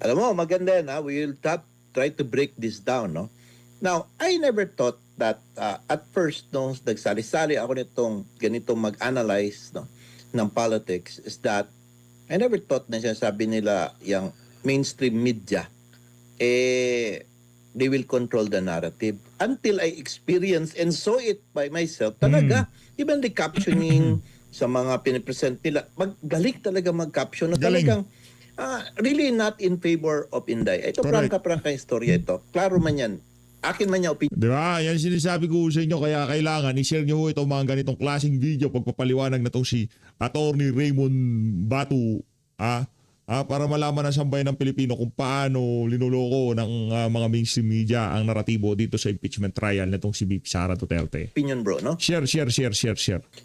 Alam mo, maganda yan, ha? We will try to break this down, no? Now, I never thought that at first, nung nagsali-sali ako ganitong mag-analyze, no, ng politics, is that I never thought na sinasabi nila yung mainstream media, they will control the narrative. Until I experienced and saw it by myself, talaga, even the captioning sa mga pinipresent nila, galing talaga mag-caption na talagang really not in favor of Inday. Ito, prangka istorya ito. Klaro man yan. Akin man niya opinion. Di ba? Yan sinasabi ko sa inyo, kaya kailangan i-share nyo itong mga ganitong klaseng video pagpapaliwanag na itong si Attorney Raymond Batu, para malaman ng sambayan ng Pilipino kung paano linuloko ng mga mainstream media ang naratibo dito sa impeachment trial nitong si VP Sara Duterte. Opinion, bro, no? Share.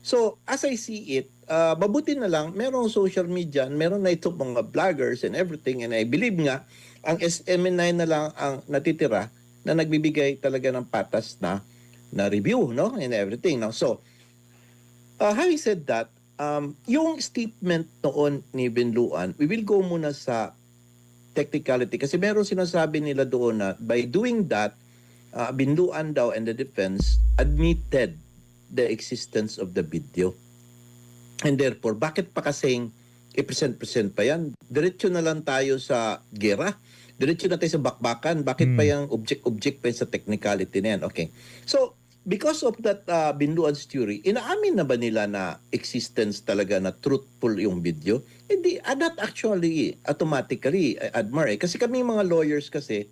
So, as I see it, mabuti na lang, merong social media, meron na ito mga vloggers and everything, and I believe nga, ang SMN9 na lang ang natitira na nagbibigay talaga ng patas na review, no? And everything. No? So, having said that, yung statement noon ni Binluan, we will go muna sa technicality kasi meron sinasabi nila doon na by doing that, Binluan daw and the defense admitted the existence of the video. And therefore, bakit pa kasing i-present pa yan? Diretso na lang tayo sa gera. Diretso na tayo sa bakbakan. Bakit pa yung object pa sa technicality na yan? Okay. So, because of that Binluan's theory, inaamin na ba nila na existence talaga na truthful yung video? Hindi, not actually automatically, Admar. Kasi kami mga lawyers kasi,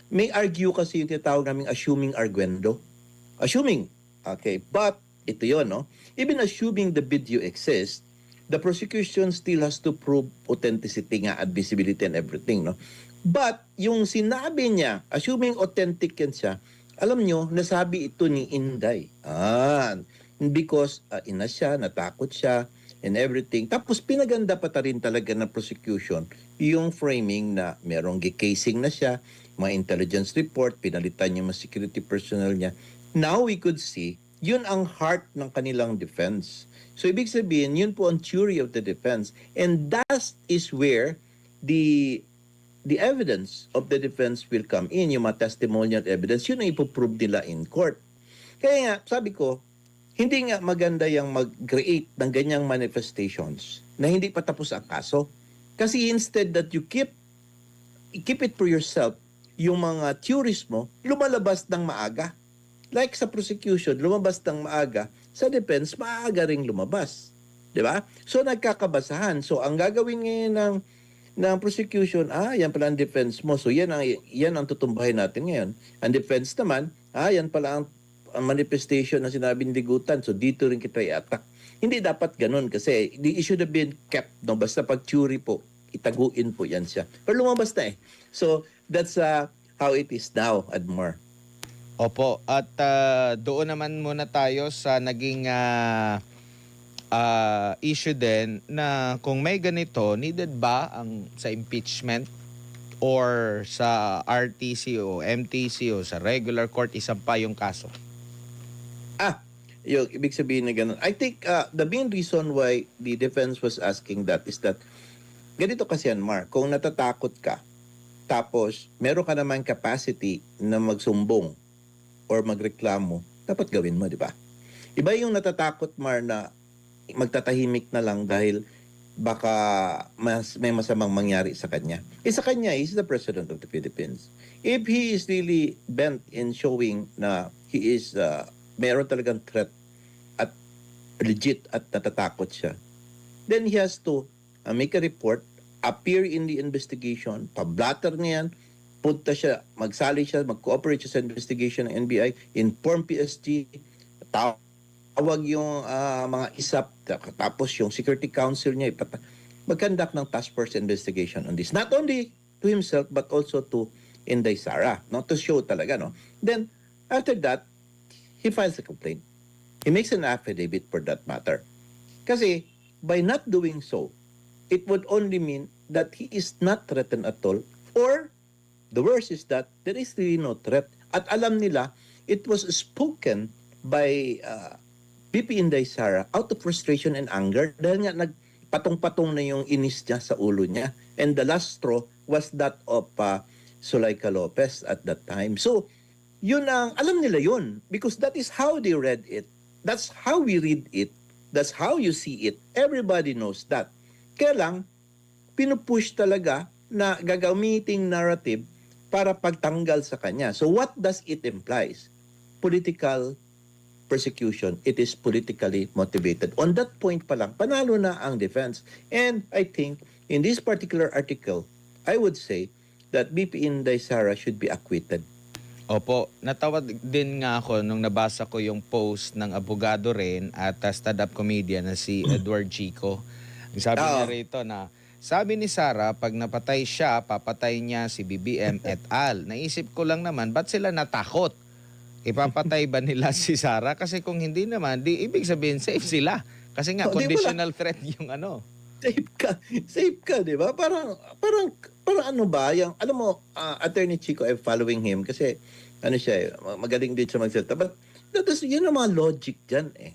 may argue kasi yung tinatawag naming assuming arguendo. Assuming. Okay. But, ito yun, no? Even assuming the video exists, the prosecution still has to prove authenticity nga, admissibility and everything, no? But, yung sinabi niya, assuming authentic yan siya, alam nyo, nasabi ito ni Inday. Because ina siya, natakot siya, and everything. Tapos pinaganda pa ta rin talaga ng prosecution yung framing na merong gicasing na siya, mga intelligence report, pinalitan yung mga security personnel niya. Now we could see, yun ang heart ng kanilang defense. So ibig sabihin, yun po ang theory of the defense. And that is where the evidence of the defense will come in, yung mga testimonial evidence, yun ang ipoprove nila in court. Kaya nga, sabi ko, hindi nga maganda yung mag-create ng ganyang manifestations na hindi pa tapos ang kaso. Kasi instead that you keep it for yourself, yung mga theories mo, lumalabas ng maaga. Like sa prosecution, lumabas ng maaga, sa defense, maaga ring lumabas. Diba? So, nagkakabasahan. So, ang gagawin ngayon ng prosecution, yan pala ang defense mo. So yan ang tutumbahin natin ngayon. Ang defense naman, yan pala ang manifestation na sinabi ni Digutan. So dito rin kita i-attack. Hindi dapat ganun kasi it should have been kept, no? Basta pag jury po, itaguin po yan siya. Pero lumabas na eh. So, that's how it is now, Admar. Opo, at doon naman muna tayo sa naging issue din na kung may ganito, needed ba ang sa impeachment or sa RTC o MTC o sa regular court isampa yung kaso? Yung ibig sabihin na ganun. I think the main reason why the defense was asking that is that ganito kasi yan, Mark, kung natatakot ka, tapos meron ka naman capacity na magsumbong or magreklamo, dapat gawin mo, di ba? Iba yung natatakot, Mar, na magtatahimik na lang dahil baka may masamang mangyari sa kanya. Sa kanya, he's the President of the Philippines. If he is really bent in showing na he is meron talagang threat at legit at natatakot siya, then he has to make a report, appear in the investigation, pablatter niyan, punta siya, magsali siya, mag-cooperate siya sa investigation ng NBI, inform PSG, tawag yung mga ISAP, tapos yung Security Council niya, mag-conduct ng task force investigation on this. Not only to himself, but also to Inday Sara, no? To show talaga, no? Then, after that, he files a complaint. He makes an affidavit for that matter. Kasi, by not doing so, it would only mean that he is not threatened at all, or the worst is that there is really no threat. At alam nila, it was spoken by BP Inday Sara out of frustration and anger dahil nga nagpatong-patong na yung inis niya sa ulo niya. And the last straw was that of Zuleika Lopez at that time. So, yun ang, alam nila yun because that is how they read it. That's how we read it. That's how you see it. Everybody knows that. Kaya lang, pinupush talaga na gagamiting narrative para pagtanggal sa kanya. So what does it implies? Political persecution. It is politically motivated. On that point pa lang, panalo na ang defense. And I think in this particular article, I would say that BP Inday Sara should be acquitted. Opo, natawag din nga ako nung nabasa ko yung post ng abogado rin at stand-up comedian na si Edward Chico. Ang sabi niya rito na, sabi ni Sara, pag napatay siya, papatay niya si BBM et al. Naisip ko lang naman, ba't sila natakot? Ipapatay ba nila si Sara? Kasi kung hindi naman, di ibig sabihin safe sila. Kasi nga, conditional threat yung ano. Safe ka, di ba? Parang ano ba, yung, alam mo, Attorney Chico, I'm following him kasi, ano siya, magaling din siya magsalita. But, yun ang mga logic dyan eh.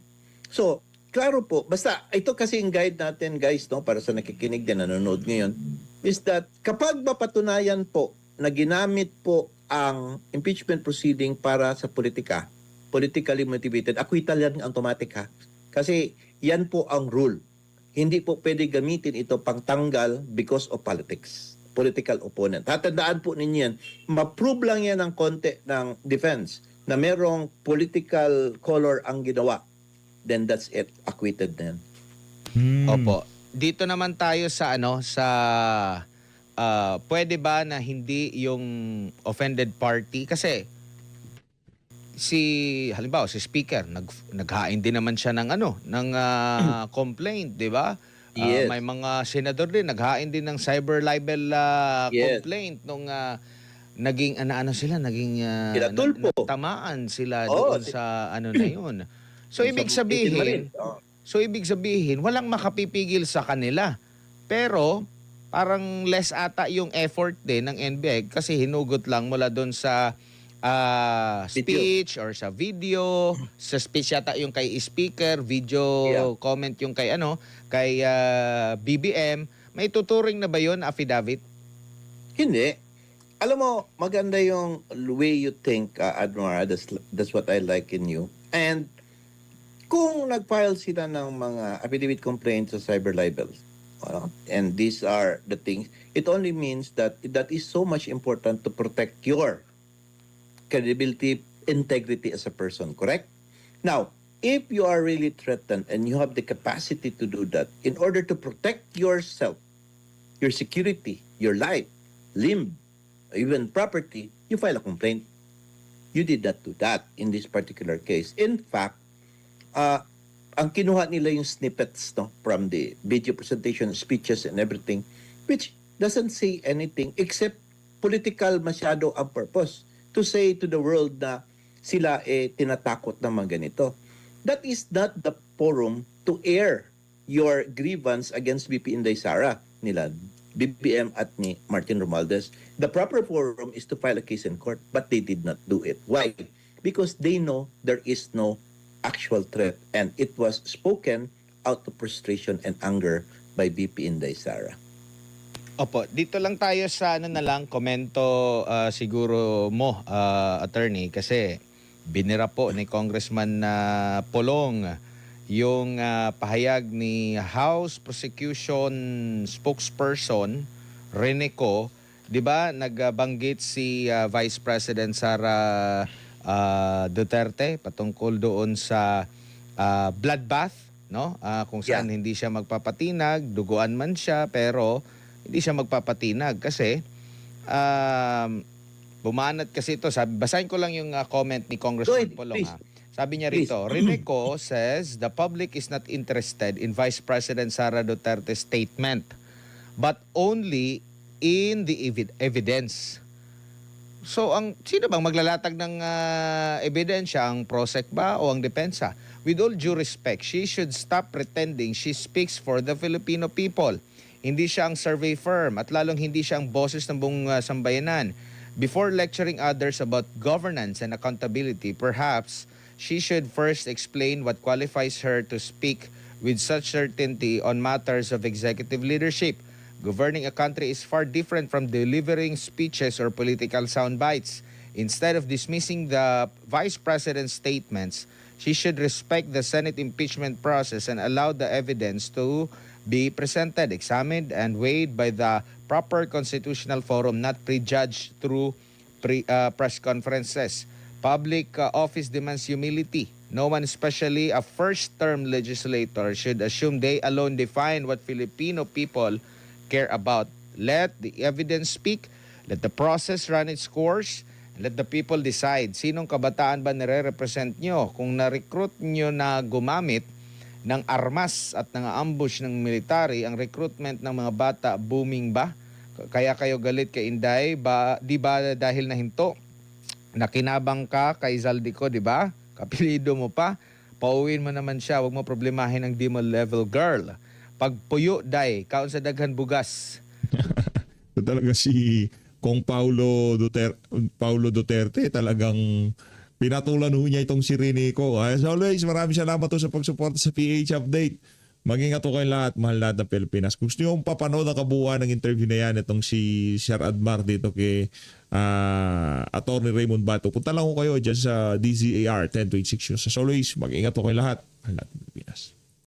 So, klaro po, basta ito kasi yung guide natin guys, no, para sa nakikinig din, nanonood ngayon, is that kapag mapatunayan po na ginamit po ang impeachment proceeding para sa politika, politically motivated, acquittal yan automatic ha. Kasi yan po ang rule. Hindi po pwede gamitin ito pang tanggal because of politics, political opponent. Tatandaan po ninyo yan, ma-prove lang yan ng konti ng defense na merong political color ang ginawa. Then that's it, acquitted na yan. Opo. Dito naman tayo sa pwede ba na hindi yung offended party kasi halimbawa si speaker naghain din naman siya ng complaint, 'di ba? Yes. May mga senador din naghain din ng cyber libel Yes. complaint nung naging Kinatulpo. tamaan sila doon sa na yun. So ibig sabihin, walang makapipigil sa kanila. Pero parang less ata yung effort din ng NBI kasi hinugot lang mula doon sa speech or sa video. Sa speech yata yung kay speaker, video comment yung kay BBM. May tuturing na ba yun, affidavit? Hindi. Alam mo, maganda yung way you think, Admira. That's what I like in you. And kung nag-file sila ng mga affidavit complaints sa cyber libels, and these are the things, it only means that is so much important to protect your credibility, integrity as a person, correct? Now, if you are really threatened and you have the capacity to do that, in order to protect yourself, your security, your life, limb, even property, you file a complaint. You did not do that in this particular case. In fact, ang kinuha nila yung snippets no, from the video presentation, speeches and everything, which doesn't say anything except political masyado ang purpose to say to the world na sila tinatakot ng mga ganito. That is not the forum to air your grievance against BP Inday Sara nila, BBM at ni Martin Romualdez. The proper forum is to file a case in court, but they did not do it. Why? Because they know there is no actual threat and it was spoken out of frustration and anger by BP Inday Sara. Opo, dito lang tayo sa ano na lang, komento siguro mo, attorney, kasi binira po ni Congressman Polong yung pahayag ni House Prosecution Spokesperson Rene Co. 'Di ba, nagbanggit si Vice President Sara Duterte patungkol doon sa bloodbath, no? Kung saan hindi siya magpapatinag, duguan man siya pero hindi siya magpapatinag kasi bumanat kasi ito. Basahin ko lang yung comment ni Congressman Polong. Sabi niya rito, Rineco says the public is not interested in Vice President Sara Duterte's statement but only in the evidence. So, sino bang maglalatag ng ebidensya? Ang PROSEC ba o ang depensa? With all due respect, she should stop pretending she speaks for the Filipino people. Hindi siya ang survey firm at lalong hindi siya ang boses ng buong sambayanan. Before lecturing others about governance and accountability, perhaps she should first explain what qualifies her to speak with such certainty on matters of executive leadership. Governing a country is far different from delivering speeches or political sound bites. Instead of dismissing the Vice President's statements, she should respect the Senate impeachment process and allow the evidence to be presented, examined, and weighed by the proper constitutional forum, not prejudged through press conferences. Public office demands humility. No one, especially a first-term legislator, should assume they alone define what Filipino people care about. Let the evidence speak. Let the process run its course. Let the people decide. Sinong kabataan ba nire-represent nyo? Kung na-recruit nyo na gumamit ng armas at ng ambush ng military, ang recruitment ng mga bata, booming ba? Kaya kayo galit kay Inday? Di ba dahil nahinto? Nakinabang ka kay Zaldico, di ba? Kapilido mo pa. Pauwiin mo naman siya. Huwag mo problemahin ang di mo level girl. Pagpuyo, day, kaon sa daghan bugas. Ito talaga si Kong Paulo Duterte talagang pinatulan ho niya itong si Rineco. As always, maraming salamat po sa pagsuporta sa PH Update. Mag-ingat po kayong lahat, mahal lahat ng Pilipinas. Kung gusto nyo papanood ang kabuuan ng interview na yan, itong si Sir Admar dito kay Attorney Raymond Bato, punta lang ko kayo dyan sa DZAR 1026 News. As always, mag-ingat po kayong lahat, mahal lahat ng Pilipinas.